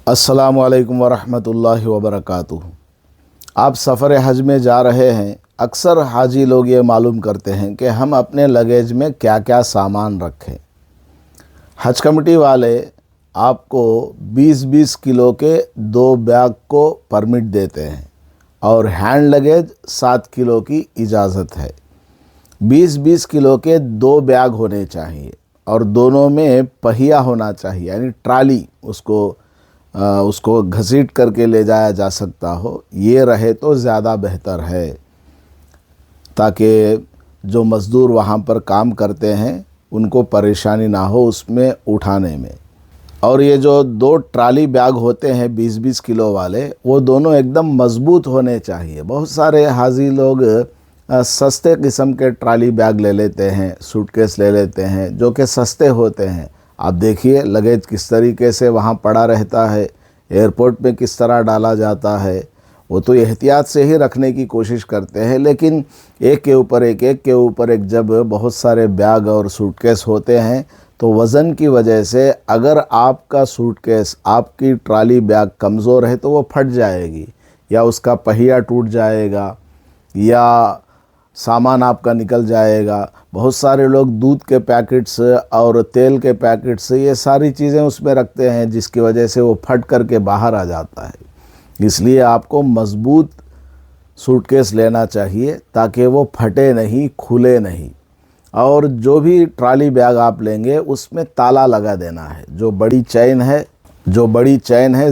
अस्सलामुअलैकुम वरहमतुल्लाहि वबरकातुहू। आप सफ़र हज में जा रहे हैं। अक्सर हाजी लोग ये मालूम करते हैं कि हम अपने लगेज में क्या क्या सामान रखें। हज कमेटी वाले आपको 20-20 किलो के 2 बैग को परमिट देते हैं और हैंड लगेज 7 किलो की इजाज़त है। 20-20 किलो के 2 बैग होने चाहिए और दोनों में पहिया होना चाहिए, यानी ट्राली, उसको घसीट करके ले जाया जा सकता हो। ये रहे तो ज़्यादा बेहतर है, ताकि जो मज़दूर वहाँ पर काम करते हैं उनको परेशानी ना हो उसमें उठाने में। और ये जो 2 ट्राली बैग होते हैं 20-20 किलो वाले, वो दोनों एकदम मज़बूत होने चाहिए। बहुत सारे हाजी लोग सस्ते किस्म के ट्राली बैग ले लेते हैं, सूटकेस ले लेते हैं, जो कि सस्ते होते हैं। आप देखिए लगेज किस तरीके से वहाँ पड़ा रहता है, एयरपोर्ट पे किस तरह डाला जाता है। वो तो एहतियात से ही रखने की कोशिश करते हैं, लेकिन एक के ऊपर एक जब बहुत सारे बैग और सूटकेस होते हैं तो वज़न की वजह से अगर आपका सूटकेस, आपकी ट्राली बैग कमज़ोर है तो वो फट जाएगी, या उसका पहिया टूट जाएगा, या सामान आपका निकल जाएगा। बहुत सारे लोग दूध के पैकेट्स और तेल के पैकेट्स, ये सारी चीज़ें उसमें रखते हैं, जिसकी वजह से वो फट करके बाहर आ जाता है। इसलिए आपको मज़बूत सूटकेस लेना चाहिए ताकि वो फटे नहीं, खुले नहीं। और जो भी ट्राली बैग आप लेंगे उसमें ताला लगा देना है। जो बड़ी चैन है,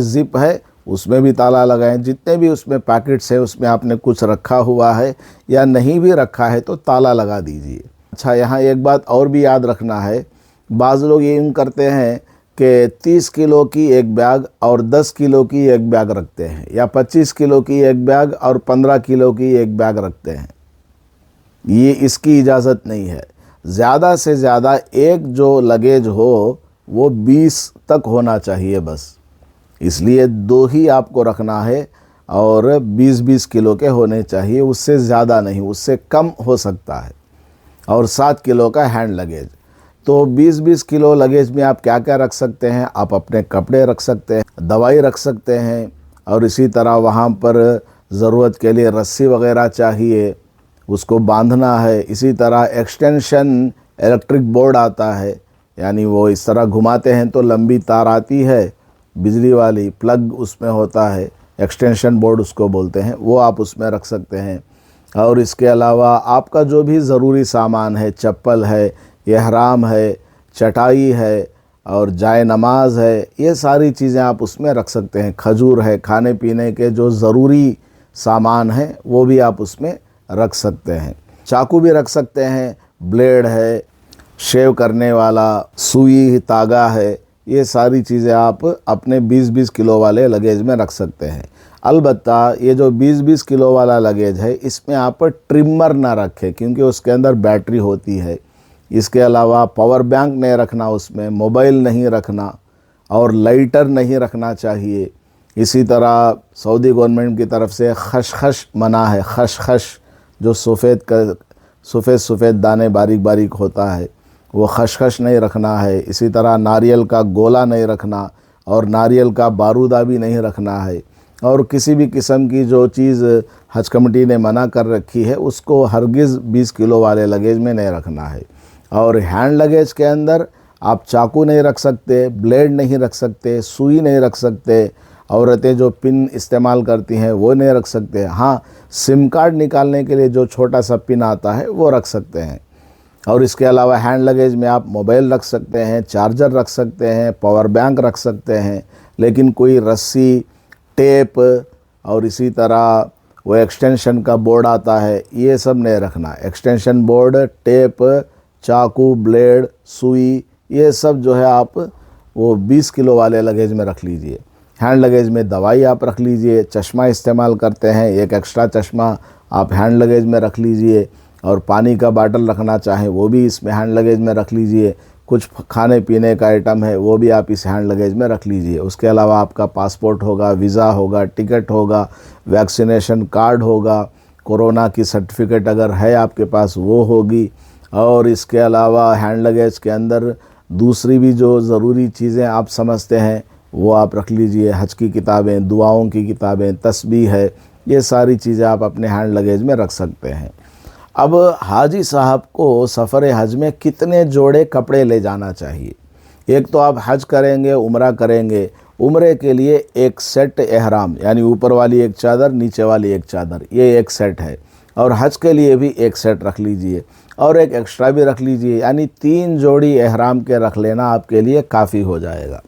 ज़िप है, उसमें भी ताला लगाएं। जितने भी उसमें पैकेट्स है उसमें आपने कुछ रखा हुआ है या नहीं भी रखा है तो ताला लगा दीजिए। अच्छा, यहाँ एक बात और भी याद रखना है। बाज़ लोग ये यूँ करते हैं कि 30 किलो की एक बैग और 10 किलो की एक बैग रखते हैं, या 25 किलो की एक बैग और 15 किलो की एक बैग रखते हैं। ये इसकी इजाज़त नहीं है। ज़्यादा से ज़्यादा एक जो लगेज हो वो 20 तक होना चाहिए बस। इसलिए 2 ही आपको रखना है और 20-20 किलो के होने चाहिए, उससे ज़्यादा नहीं, उससे कम हो सकता है। और 7 किलो का हैंड लगेज। तो 20-20 किलो लगेज में आप क्या क्या रख सकते हैं? आप अपने कपड़े रख सकते हैं, दवाई रख सकते हैं, और इसी तरह वहाँ पर ज़रूरत के लिए रस्सी वगैरह चाहिए, उसको बांधना है। इसी तरह एक्सटेंशन इलेक्ट्रिक बोर्ड आता है, यानी वो इस तरह घुमाते हैं तो लंबी तार आती है, बिजली वाली प्लग उसमें होता है, एक्सटेंशन बोर्ड उसको बोलते हैं, वो आप उसमें रख सकते हैं। और इसके अलावा आपका जो भी ज़रूरी सामान है, चप्पल है, एहराम है, चटाई है और जाए नमाज है, ये सारी चीज़ें आप उसमें रख सकते हैं। खजूर है, खाने पीने के जो ज़रूरी सामान हैं वो भी आप उसमें रख सकते हैं। चाकू भी रख सकते हैं, ब्लेड है, शेव करने वाला सुई, तागा है, ये सारी चीज़ें आप अपने 20-20 किलो वाले लगेज में रख सकते हैं। अलबत्ता ये जो 20-20 किलो वाला लगेज है इसमें आप ट्रिमर ना रखें, क्योंकि उसके अंदर बैटरी होती है। इसके अलावा पावर बैंक नहीं रखना, उसमें मोबाइल नहीं रखना और लाइटर नहीं रखना चाहिए। इसी तरह सऊदी गवर्नमेंट की तरफ से खशखश मना है। खशखश जो सफ़ेद दाने बारीक बारीक होता है, वो खशखश नहीं रखना है। इसी तरह नारियल का गोला नहीं रखना और नारियल का बारूदा भी नहीं रखना है। और किसी भी किस्म की जो चीज़ हज कमेटी ने मना कर रखी है उसको हरगिज़ 20 किलो वाले लगेज में नहीं रखना है। और हैंड लगेज के अंदर आप चाकू नहीं रख सकते, ब्लेड नहीं रख सकते, सुई नहीं रख सकते, औरतें जो पिन इस्तेमाल करती हैं वो नहीं रख सकते। हाँ, सिम कार्ड निकालने के लिए जो छोटा सा पिन आता है वो रख सकते हैं। और इसके अलावा हैंड लगेज में आप मोबाइल रख सकते हैं, चार्जर रख सकते हैं, पावर बैंक रख सकते हैं, लेकिन कोई रस्सी, टेप और इसी तरह वो एक्सटेंशन का बोर्ड आता है, ये सब नहीं रखना। एक्सटेंशन बोर्ड, टेप, चाकू, ब्लेड, सुई, ये सब जो है आप वो 20 किलो वाले लगेज में रख लीजिए। हैंड लगेज में दवाई आप रख लीजिए। चश्मा इस्तेमाल करते हैं, एक एक्स्ट्रा चश्मा आप हैंड लगेज में रख लीजिए। और पानी का बाटल रखना चाहें वो भी इसमें हैंड लगेज में रख लीजिए। कुछ खाने पीने का आइटम है वो भी आप इस हैंड लगेज में रख लीजिए। उसके अलावा आपका पासपोर्ट होगा, वीज़ा होगा, टिकट होगा, वैक्सीनेशन कार्ड होगा, कोरोना की सर्टिफिकेट अगर है आपके पास वो होगी। और इसके अलावा हैंड लगेज के अंदर दूसरी भी जो ज़रूरी चीज़ें आप समझते हैं वो आप रख लीजिए, हज की किताबें, दुआओं की किताबें, तस्बीह है, ये सारी चीज़ें आप अपने हैंड लगेज में रख सकते हैं। अब हाजी साहब को सफ़र हज में कितने जोड़े कपड़े ले जाना चाहिए? एक तो आप हज करेंगे, उम्रा करेंगे, उम्रे के लिए एक सेट एहराम, यानी ऊपर वाली एक चादर, नीचे वाली एक चादर, ये एक सेट है। और हज के लिए भी एक सेट रख लीजिए और एक एक्स्ट्रा भी रख लीजिए, यानी 3 जोड़ी एहराम के रख लेना आपके लिए काफ़ी हो जाएगा।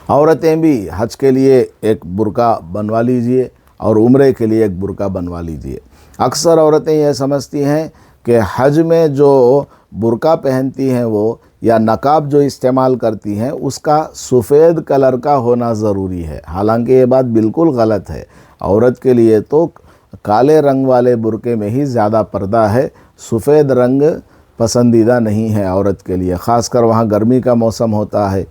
औरतें भी हज के लिए एक बुर्का बनवा लीजिए और उम्रे के लिए एक बुर्का बनवा लीजिए। अक्सर औरतें यह समझती हैं कि हज में जो बुर्का पहनती हैं वो, या नकाब जो इस्तेमाल करती हैं, उसका सफ़ेद कलर का होना ज़रूरी है। हालांकि ये बात बिल्कुल गलत है। औरत के लिए तो काले रंग वाले बुर्के में ही ज़्यादा पर्दा है, सफ़ेद रंग पसंदीदा नहीं है औरत के लिए, ख़ासकर वहाँ गर्मी का मौसम होता है।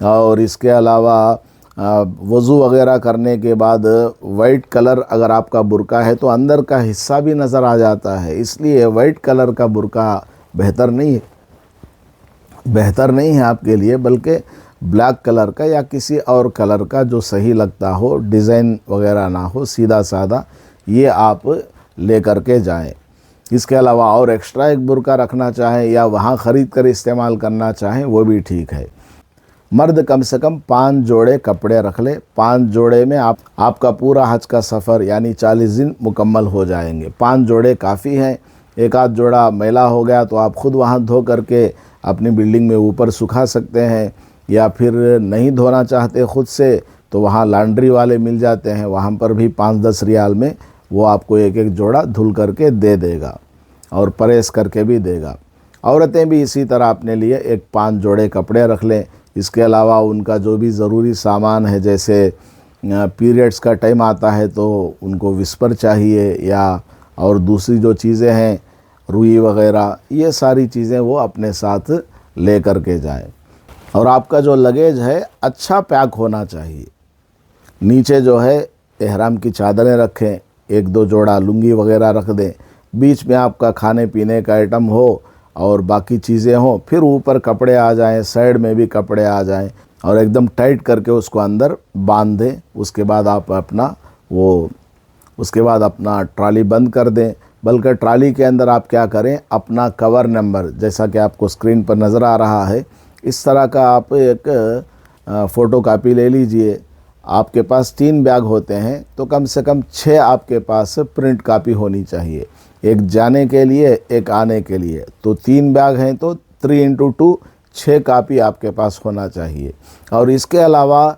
और इसके अलावा वज़ू वग़ैरह करने के बाद वाइट कलर अगर आपका बुर्का है तो अंदर का हिस्सा भी नज़र आ जाता है, इसलिए वाइट कलर का बुर्का बेहतर नहीं है आपके लिए, बल्कि ब्लैक कलर का या किसी और कलर का जो सही लगता हो, डिज़ाइन वग़ैरह ना हो, सीधा सादा, ये आप ले कर के जाएँ। इसके अलावा और एक्स्ट्रा एक बुर्का रखना चाहें या वहाँ ख़रीद कर इस्तेमाल करना चाहें वो भी ठीक है। मर्द कम से कम 5 जोड़े कपड़े रख ले। 5 जोड़े में आपका पूरा हज का सफ़र यानी 40 दिन मुकम्मल हो जाएंगे। 5 जोड़े काफ़ी हैं। एक आध जोड़ा मैला हो गया तो आप ख़ुद वहाँ धो करके अपनी बिल्डिंग में ऊपर सुखा सकते हैं, या फिर नहीं धोना चाहते ख़ुद से तो वहाँ लॉन्ड्री वाले मिल जाते हैं, वहाँ पर भी 5-10 रियाल में वो आपको एक एक जोड़ा धुल करके दे देगा और प्रेस करके भी देगा। औरतें भी इसी तरह अपने लिए एक 5 जोड़े कपड़े रख लें। इसके अलावा उनका जो भी ज़रूरी सामान है, जैसे पीरियड्स का टाइम आता है तो उनको विस्पर चाहिए, या और दूसरी जो चीज़ें हैं रुई वग़ैरह, ये सारी चीज़ें वो अपने साथ ले कर के जाएँ। और आपका जो लगेज है अच्छा पैक होना चाहिए। नीचे जो है एहराम की चादरें रखें, 1-2 जोड़ा लुंगी वग़ैरह रख दें, बीच में आपका खाने पीने का आइटम हो और बाकी चीज़ें हों, फिर ऊपर कपड़े आ जाएं, साइड में भी कपड़े आ जाएं और एकदम टाइट करके उसको अंदर बांध दें। उसके बाद आप अपना ट्रॉली बंद कर दें। बल्कि ट्रॉली के अंदर आप क्या करें, अपना कवर नंबर, जैसा कि आपको स्क्रीन पर नज़र आ रहा है, इस तरह का आप एक फ़ोटो कापी ले लीजिए। आपके पास 3 बैग होते हैं तो कम से कम 6 आपके पास प्रिंट कापी होनी चाहिए, एक जाने के लिए, एक आने के लिए। तो 3 बैग हैं तो 3x2 6 कापी आपके पास होना चाहिए। और इसके अलावा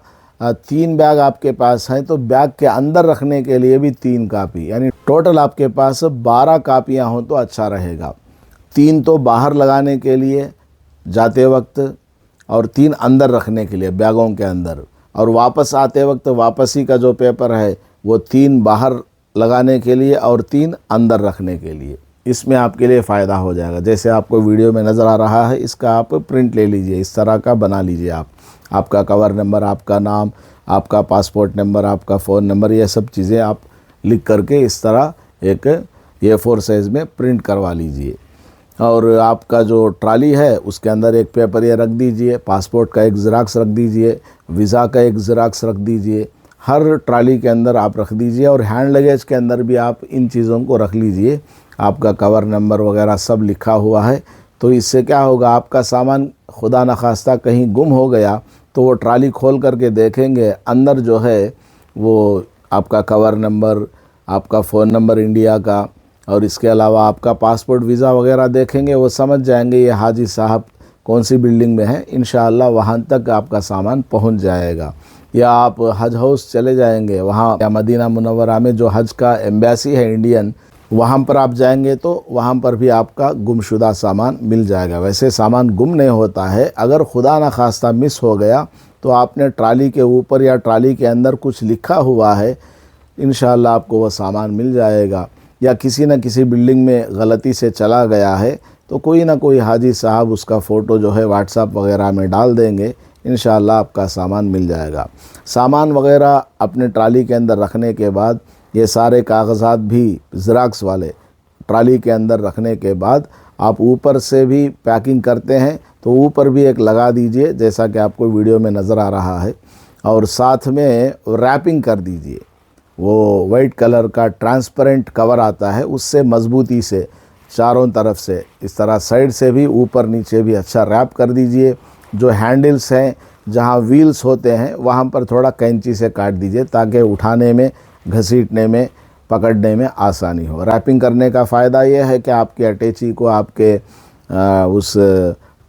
3 बैग आपके पास हैं तो बैग के अंदर रखने के लिए भी 3 कापी, यानी टोटल आपके पास 12 कापियाँ हों तो अच्छा रहेगा। 3 तो बाहर लगाने के लिए जाते वक्त और 3 अंदर रखने के लिए बैगों के अंदर, और वापस आते वक्त वापसी का जो पेपर है वो 3 बाहर लगाने के लिए और 3 अंदर रखने के लिए। इसमें आपके लिए फ़ायदा हो जाएगा। जैसे आपको वीडियो में नज़र आ रहा है, इसका आप प्रिंट ले लीजिए, इस तरह का बना लीजिए आपका कवर नंबर, आपका नाम, आपका पासपोर्ट नंबर, आपका फ़ोन नंबर, ये सब चीज़ें आप लिख करके इस तरह एक A4 साइज़ में प्रिंट करवा लीजिए। और आपका जो ट्रॉली है उसके अंदर एक पेपर ये रख दीजिए, पासपोर्ट का एक ज़ेरॉक्स रख दीजिए, वीज़ा का एक ज़ेरॉक्स रख दीजिए, हर ट्रॉली के अंदर आप रख दीजिए। और हैंड लगेज के अंदर भी आप इन चीज़ों को रख लीजिए। आपका कवर नंबर वगैरह सब लिखा हुआ है, तो इससे क्या होगा, आपका सामान खुदा न खास्ता कहीं गुम हो गया तो वो ट्रॉली खोल करके देखेंगे, अंदर जो है वो आपका कवर नंबर, आपका फ़ोन नंबर इंडिया का, और इसके अलावा आपका पासपोर्ट वीज़ा वगैरह देखेंगे, वो समझ जाएंगे ये हाजी साहब कौन सी बिल्डिंग में है। इंशाअल्लाह वहाँ तक आपका सामान पहुँच जाएगा। या आप हज हाउस चले जाएंगे वहाँ, या मदीना मुनव्वरा में जो हज का एम्बेसी है इंडियन, वहाँ पर आप जाएंगे तो वहाँ पर भी आपका गुमशुदा सामान मिल जाएगा। वैसे सामान गुम नहीं होता है, अगर खुदा न खास्ता मिस हो गया तो आपने ट्रॉली के ऊपर या ट्रॉली के अंदर कुछ लिखा हुआ है, इंशाअल्लाह आपको वो सामान मिल जाएगा। या किसी न किसी बिल्डिंग में गलती से चला गया है तो कोई ना कोई हाजी साहब उसका फ़ोटो जो है व्हाट्सएप वगैरह में डाल देंगे, इंशाअल्लाह आपका सामान मिल जाएगा। सामान वगैरह अपने ट्रॉली के अंदर रखने के बाद ये सारे कागज़ात भी ज़ेरॉक्स वाले ट्रॉली के अंदर रखने के बाद आप ऊपर से भी पैकिंग करते हैं तो ऊपर भी एक लगा दीजिए जैसा कि आपको वीडियो में नज़र आ रहा है, और साथ में रैपिंग कर दीजिए। वो वाइट कलर का ट्रांसपेरेंट कवर आता है, उससे मजबूती से चारों तरफ से इस तरह साइड से भी ऊपर नीचे भी अच्छा रैप कर दीजिए। जो हैंडल्स हैं, जहाँ व्हील्स होते हैं, वहाँ पर थोड़ा कैंची से काट दीजिए ताकि उठाने में, घसीटने में, पकड़ने में आसानी हो। रैपिंग करने का फ़ायदा यह है कि आपकी अटैची को, आपके उस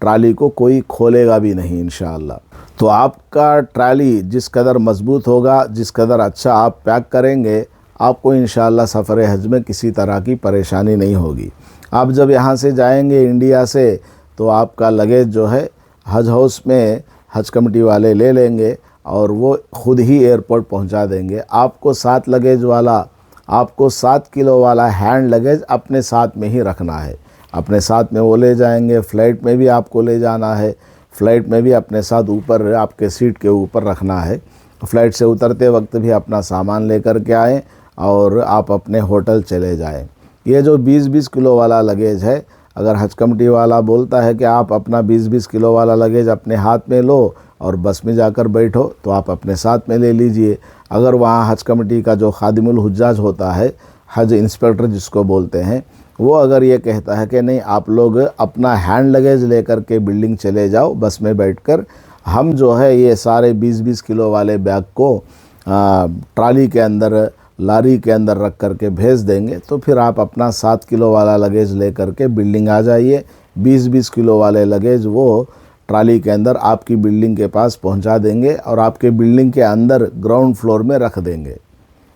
ट्राली को कोई खोलेगा भी नहीं इंशाअल्लाह। तो आपका ट्राली जिस कदर मज़बूत होगा, जिस कदर अच्छा आप पैक करेंगे, आपको इंशाअल्लाह सफ़र हज में किसी तरह की परेशानी नहीं होगी। आप जब यहाँ से जाएंगे इंडिया से, तो आपका लगेज जो है हज हाउस में हज कमेटी वाले ले लेंगे और वो ख़ुद ही एयरपोर्ट पहुँचा देंगे। आपको 7 लगेज वाला, आपको 7 किलो वाला हैंड लगेज अपने साथ में ही रखना है। अपने साथ में वो ले जाएंगे। फ़्लाइट में भी आपको ले जाना है, फ़्लाइट में भी अपने साथ ऊपर आपके सीट के ऊपर रखना है। फ़्लाइट से उतरते वक्त भी अपना सामान लेकर के आएँ और आप अपने होटल चले जाएं। ये जो 20-20 किलो वाला लगेज है, अगर हज कमेटी वाला बोलता है कि आप अपना 20-20 किलो वाला लगेज अपने हाथ में लो और बस में जाकर बैठो, तो आप अपने साथ में ले लीजिए। अगर वहाँ हज कमेटी का जो खादिमुल हुज्जाज होता है, हज इंस्पेक्टर जिसको बोलते हैं, वो अगर ये कहता है कि नहीं, आप लोग अपना हैंड लगेज लेकर के बिल्डिंग चले जाओ बस में बैठकर, हम जो है ये सारे 20-20 किलो वाले बैग को ट्राली के अंदर, लारी के अंदर रख कर के भेज देंगे, तो फिर आप अपना 7 किलो वाला लगेज ले कर के बिल्डिंग आ जाइए। 20-20 किलो वाले लगेज वो ट्राली के अंदर आपकी बिल्डिंग के पास पहुंचा देंगे और आपके बिल्डिंग के अंदर ग्राउंड फ्लोर में रख देंगे।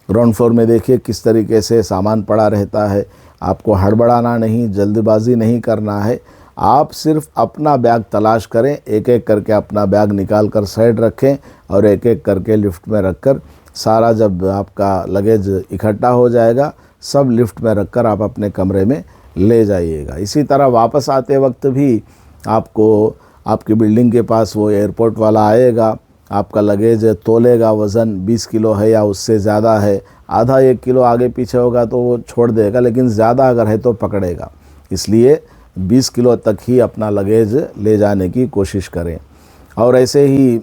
ग्राउंड फ्लोर में देखिए किस तरीके से सामान पड़ा रहता है। आपको हड़बड़ाना नहीं, जल्दबाजी नहीं करना है। आप सिर्फ अपना बैग तलाश करें, एक एक करके अपना बैग निकाल कर साइड रखें और एक एक करके लिफ्ट में रखकर, सारा जब आपका लगेज इकट्ठा हो जाएगा, सब लिफ्ट में रखकर आप अपने कमरे में ले जाइएगा। इसी तरह वापस आते वक्त भी आपको आपकी बिल्डिंग के पास वो एयरपोर्ट वाला आएगा, आपका लगेज तोलेगा, वज़न 20 किलो है या उससे ज़्यादा है, आधा 1 किलो आगे पीछे होगा तो वो छोड़ देगा, लेकिन ज़्यादा अगर है तो पकड़ेगा। इसलिए 20 किलो तक ही अपना लगेज ले जाने की कोशिश करें। और ऐसे ही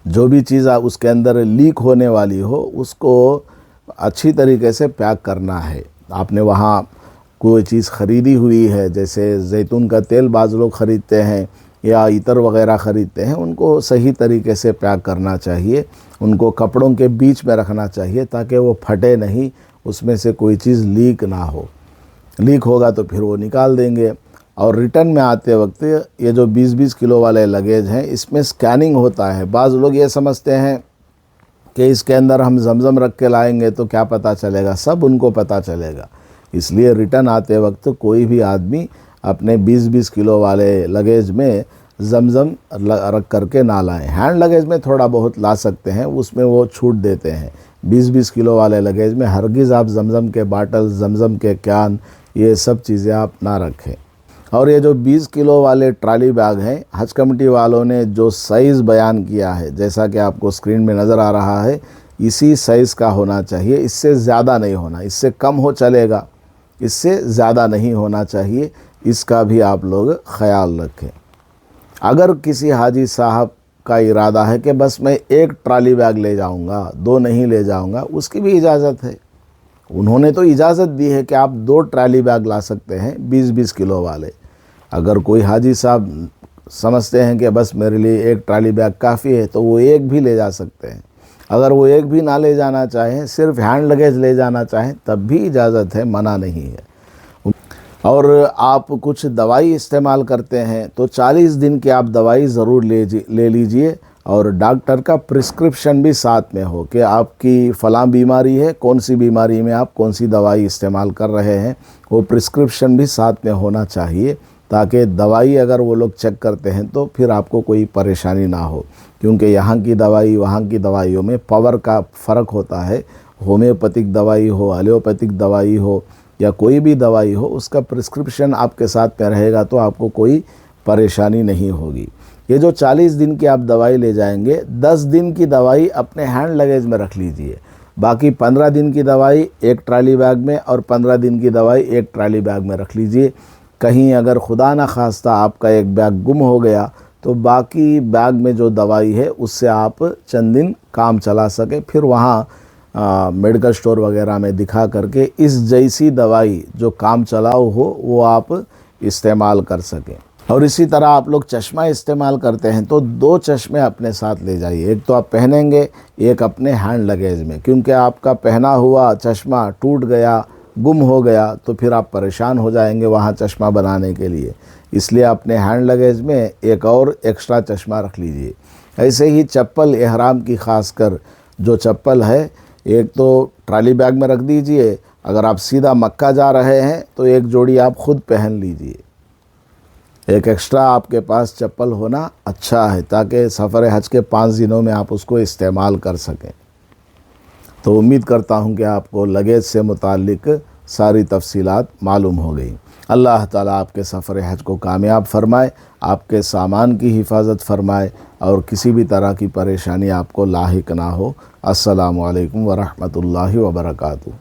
जो भी चीज़ उसके अंदर लीक होने वाली हो, उसको अच्छी तरीके से पैक करना है। आपने वहाँ कोई चीज़ ख़रीदी हुई है, जैसे जैतून का तेल बाज़ लोग ख़रीदते हैं या इतर वग़ैरह ख़रीदते हैं, उनको सही तरीके से पैक करना चाहिए। उनको कपड़ों के बीच में रखना चाहिए ताकि वो फटे नहीं, उसमें से कोई चीज़ लीक ना हो। लीक होगा तो फिर वो निकाल देंगे। और रिटर्न में आते वक्त ये जो 20-20 किलो वाले लगेज हैं, इसमें स्कैनिंग होता है। बाज़ लोग ये समझते हैं कि इसके अंदर हम जमजम रख के लाएंगे तो क्या पता चलेगा, सब उनको पता चलेगा। इसलिए रिटर्न आते वक्त कोई भी आदमी अपने 20-20 किलो वाले लगेज में जमजम रख करके ना लाएं। हैंड लगेज में थोड़ा बहुत ला सकते हैं, उसमें वो छूट देते हैं। 20-20 किलो वाले लगेज में हरगिज़ आप जमजम के बाटल, जमजम के कैन, ये सब चीज़ें आप ना रखें। और ये जो 20 किलो वाले ट्राली बैग हैं, हज कमेटी वालों ने जो साइज़ बयान किया है, जैसा कि आपको स्क्रीन में नज़र आ रहा है, इसी साइज़ का होना चाहिए। इससे ज़्यादा नहीं होना, इससे कम हो चलेगा, इससे ज़्यादा नहीं होना चाहिए। इसका भी आप लोग ख़याल रखें। अगर किसी हाजी साहब का इरादा है कि बस मैं 1 ट्राली बैग ले जाऊंगा, 2 नहीं ले जाऊंगा, उसकी भी इजाज़त है। उन्होंने तो इजाज़त दी है कि आप 2 ट्राली बैग ला सकते हैं 20-20 किलो वाले। अगर कोई हाजी साहब समझते हैं कि बस मेरे लिए 1 ट्राली बैग काफ़ी है, तो वो 1 भी ले जा सकते हैं। अगर वो 1 भी ना ले जाना चाहें, सिर्फ हैंड लगेज ले जाना चाहें, तब भी इजाज़त है, मना नहीं है। और आप कुछ दवाई इस्तेमाल करते हैं तो 40 दिन की आप दवाई ज़रूर ले लीजिए, और डॉक्टर का प्रिस्क्रिप्शन भी साथ में हो कि आपकी फ़लाँ बीमारी है, कौन सी बीमारी में आप कौन सी दवाई इस्तेमाल कर रहे हैं, वो प्रिस्क्रिप्शन भी साथ में होना चाहिए, ताकि दवाई अगर वो लोग चेक करते हैं तो फिर आपको कोई परेशानी ना हो। क्योंकि यहाँ की दवाई, वहाँ की दवाइयों में पावर का फ़र्क होता है। होम्योपैथिक दवाई हो, एलोपैथिक दवाई हो या कोई भी दवाई हो, उसका प्रिस्क्रिप्शन आपके साथ में रहेगा तो आपको कोई परेशानी नहीं होगी। ये जो 40 दिन की आप दवाई ले जाएंगे, 10 दिन की दवाई अपने हैंड लगेज में रख लीजिए। बाकी 15 दिन की दवाई 1 ट्राली बैग में और 15 दिन की दवाई 1 ट्राली बैग में रख लीजिए। कहीं अगर खुदा न खास्ता आपका एक बैग गुम हो गया तो बाकी बैग में जो दवाई है उससे आप चंद दिन काम चला सके, फिर वहाँ मेडिकल स्टोर वगैरह में दिखा करके इस जैसी दवाई जो काम चलाऊ हो वो आप इस्तेमाल कर सकें। और इसी तरह आप लोग चश्मा इस्तेमाल करते हैं तो 2 चश्मे अपने साथ ले जाइए, एक तो आप पहनेंगे, एक अपने हैंड लगेज में, क्योंकि आपका पहना हुआ चश्मा टूट गया, गुम हो गया तो फिर आप परेशान हो जाएंगे वहाँ चश्मा बनाने के लिए। इसलिए अपने हैंड लगेज में एक और एक्स्ट्रा चश्मा रख लीजिए। ऐसे ही चप्पल एहराम की खासकर जो चप्पल है, एक तो ट्रॉली बैग में रख दीजिए, अगर आप सीधा मक्का जा रहे हैं तो एक जोड़ी आप खुद पहन लीजिए। एक एक्स्ट्रा आपके पास चप्पल होना अच्छा है ताकि सफ़र हज के 5 दिनों में आप उसको इस्तेमाल कर सकें। तो उम्मीद करता हूं कि आपको लगेज से मुताल्लिक सारी तफसीलात मालूम हो गई। अल्लाह ताला आपके सफ़र हज को कामयाब फरमाए, आपके सामान की हिफाजत फरमाए और किसी भी तरह की परेशानी आपको लाहिक ना हो। अस्सलामु अलैकुम व रहमतुल्लाहि व बरकातुहू।